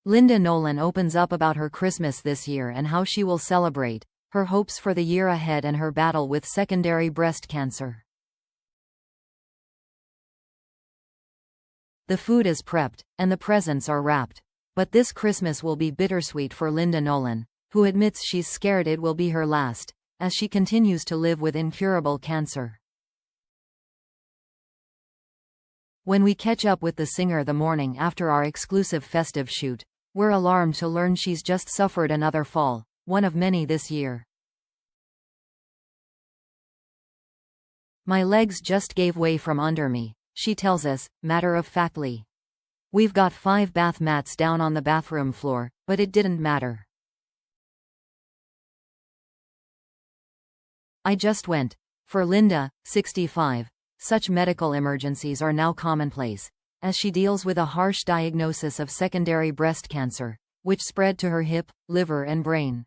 Linda Nolan opens up about her Christmas this year and how she will celebrate, her hopes for the year ahead and her battle with secondary breast cancer. The food is prepped, and the presents are wrapped. But this Christmas will be bittersweet for Linda Nolan, who admits she's scared it will be her last, as she continues to live with incurable cancer. When we catch up with the singer the morning after our exclusive festive shoot, we're alarmed to learn she's just suffered another fall, one of many this year. "My legs just gave way from under me," she tells us, matter-of-factly. "We've got 5 bath mats down on the bathroom floor, but it didn't matter. I just went." For Linda, 65, such medical emergencies are now commonplace, as she deals with a harsh diagnosis of secondary breast cancer, which spread to her hip, liver and brain.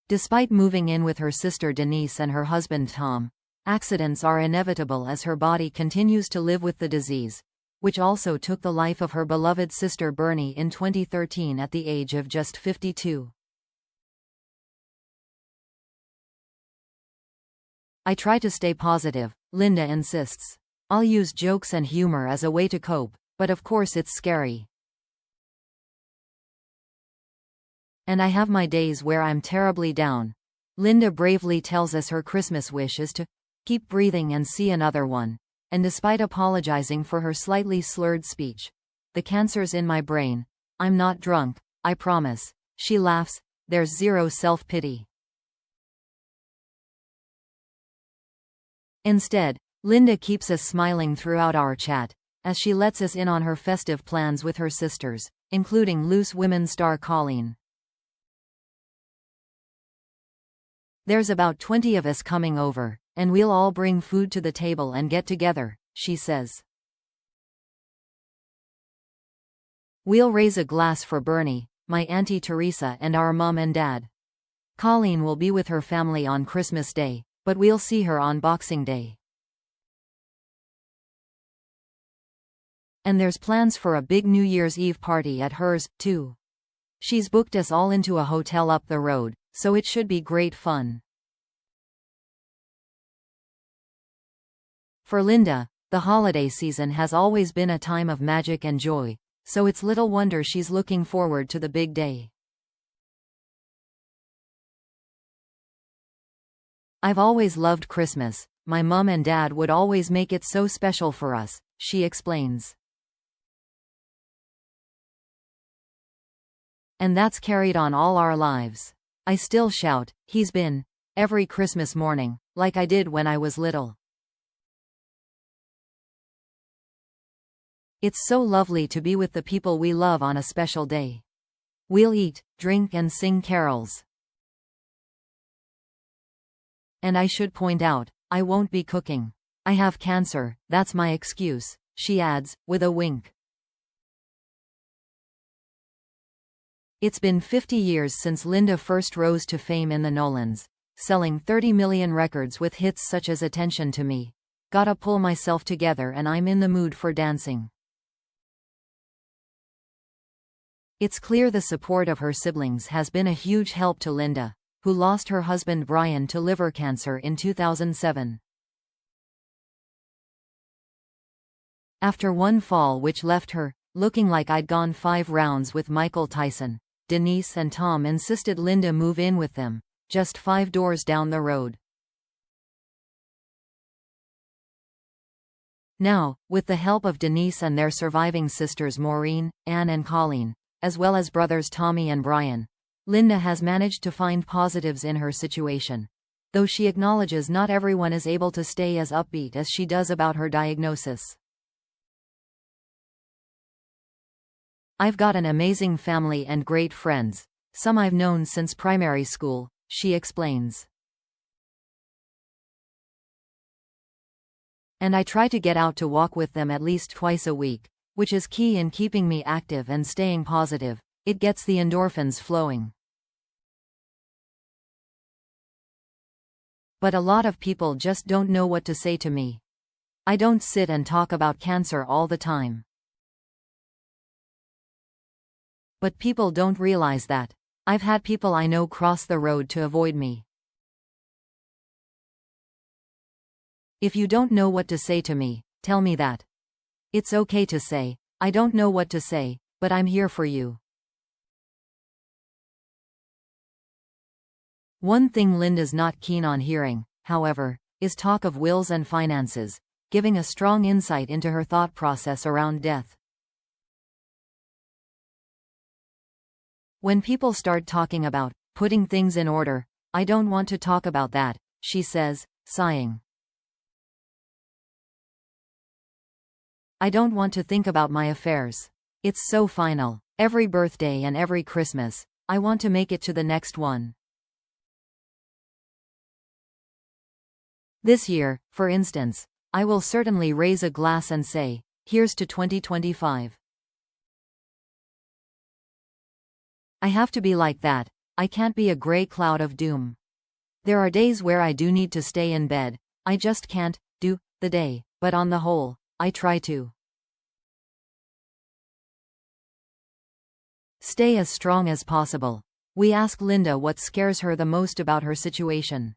Despite moving in with her sister Denise and her husband Tom, accidents are inevitable as her body continues to live with the disease, which also took the life of her beloved sister Bernie in 2013 at the age of just 52. "I try to stay positive," Linda insists. "I'll use jokes and humor as a way to cope, but of course it's scary. And I have my days where I'm terribly down." Linda bravely tells us her Christmas wish is to keep breathing and see another one, and despite apologizing for her slightly slurred speech, "The cancer's in my brain. I'm not drunk, I promise." She laughs, there's zero self-pity. Instead, Linda keeps us smiling throughout our chat, as she lets us in on her festive plans with her sisters, including Loose Women star Colleen. "There's about 20 of us coming over, and we'll all bring food to the table and get together," she says. "We'll raise a glass for Bernie, my Auntie Teresa and our mom and dad. Colleen will be with her family on Christmas Day, but we'll see her on Boxing Day. And there's plans for a big New Year's Eve party at hers, too. She's booked us all into a hotel up the road, so it should be great fun." For Linda, the holiday season has always been a time of magic and joy, so it's little wonder she's looking forward to the big day. "I've always loved Christmas. My mom and dad would always make it so special for us," she explains. "And that's carried on all our lives. I still shout, 'He's been,' every Christmas morning, like I did when I was little. It's so lovely to be with the people we love on a special day. We'll eat, drink and sing carols. And I should point out, I won't be cooking. I have cancer, that's my excuse," she adds, with a wink. It's been 50 years since Linda first rose to fame in the Nolans, selling 30 million records with hits such as "Attention to Me," "Gotta Pull Myself Together" and "I'm in the Mood for Dancing." It's clear the support of her siblings has been a huge help to Linda, who lost her husband Brian to liver cancer in 2007. After one fall which left her looking like I'd gone 5 rounds with Michael Tyson, Denise and Tom insisted Linda move in with them, just 5 doors down the road. Now, with the help of Denise and their surviving sisters Maureen, Anne and Colleen, as well as brothers Tommy and Brian, Linda has managed to find positives in her situation, though she acknowledges not everyone is able to stay as upbeat as she does about her diagnosis. "I've got an amazing family and great friends, some I've known since primary school," she explains. "And I try to get out to walk with them at least twice a week, which is key in keeping me active and staying positive. It gets the endorphins flowing. But a lot of people just don't know what to say to me. I don't sit and talk about cancer all the time. But people don't realize that. I've had people I know cross the road to avoid me. If you don't know what to say to me, tell me that. It's okay to say, I don't know what to say, but I'm here for you. One thing Linda's not keen on hearing, however, is talk of wills and finances, giving a strong insight into her thought process around death. When people start talking about putting things in order, I don't want to talk about that, she says, sighing. I don't want to think about my affairs. It's so final. Every birthday and every Christmas, I want to make it to the next one. This year, for instance, I will certainly raise a glass and say, here's to 2025. I have to be like that. I can't be a gray cloud of doom. There are days where I do need to stay in bed. I just can't do the day, but on the whole, I try to stay as strong as possible. We ask Linda what scares her the most about her situation.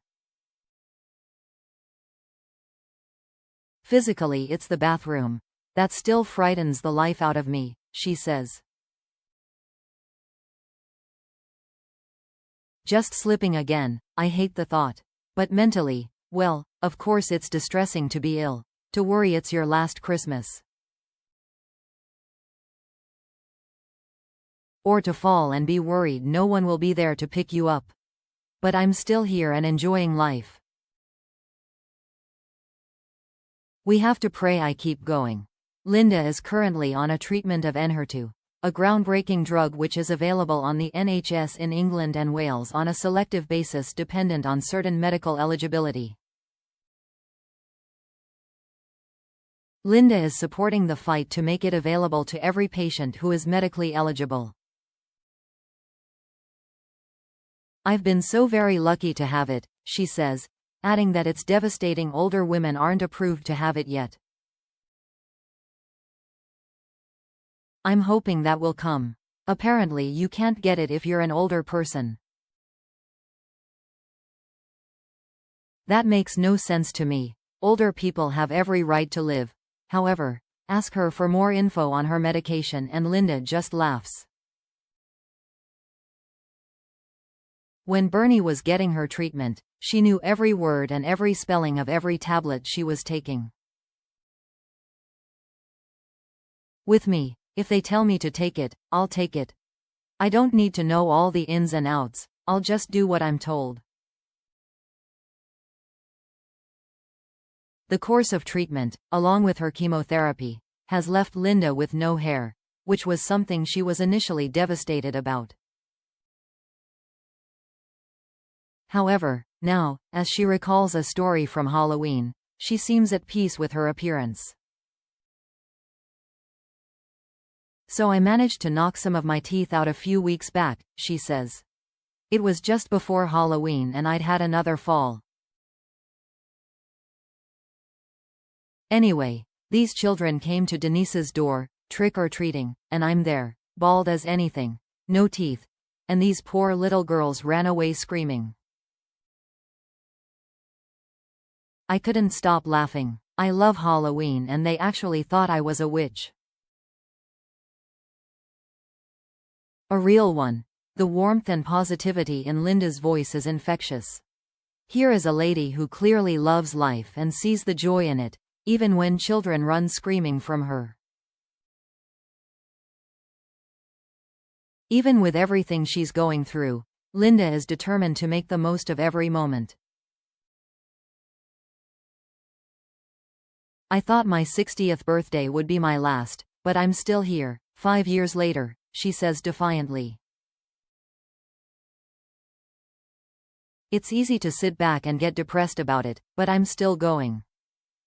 Physically, it's the bathroom. That still frightens the life out of me, she says. Just slipping again, I hate the thought. But mentally, well, of course it's distressing to be ill, to worry it's your last Christmas. Or to fall and be worried no one will be there to pick you up. But I'm still here and enjoying life. We have to pray I keep going. Linda is currently on a treatment of Enhertu, a groundbreaking drug which is available on the NHS in England and Wales on a selective basis dependent on certain medical eligibility. Linda is supporting the fight to make it available to every patient who is medically eligible. I've been so very lucky to have it, she says, adding that it's devastating older women aren't approved to have it yet. I'm hoping that will come. Apparently you can't get it if you're an older person. That makes no sense to me. Older people have every right to live. However, ask her for more info on her medication and Linda just laughs. When Bernie was getting her treatment, she knew every word and every spelling of every tablet she was taking. With me, if they tell me to take it, I'll take it. I don't need to know all the ins and outs, I'll just do what I'm told. The course of treatment, along with her chemotherapy, has left Linda with no hair, which was something she was initially devastated about. However, now, as she recalls a story from Halloween, she seems at peace with her appearance. So I managed to knock some of my teeth out a few weeks back, she says. It was just before Halloween and I'd had another fall. Anyway, these children came to Denise's door, trick-or-treating, and I'm there, bald as anything, no teeth, and these poor little girls ran away screaming. I couldn't stop laughing. I love Halloween and they actually thought I was a witch. A real one. The warmth and positivity in Linda's voice is infectious. Here is a lady who clearly loves life and sees the joy in it, even when children run screaming from her. Even with everything she's going through, Linda is determined to make the most of every moment. I thought my 60th birthday would be my last, but I'm still here, 5 years later, she says defiantly. It's easy to sit back and get depressed about it, but I'm still going.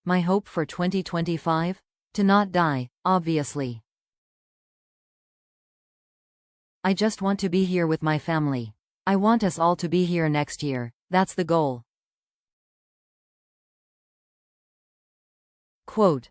My hope for 2025? To not die, obviously. I just want to be here with my family. I want us all to be here next year, that's the goal. Quote,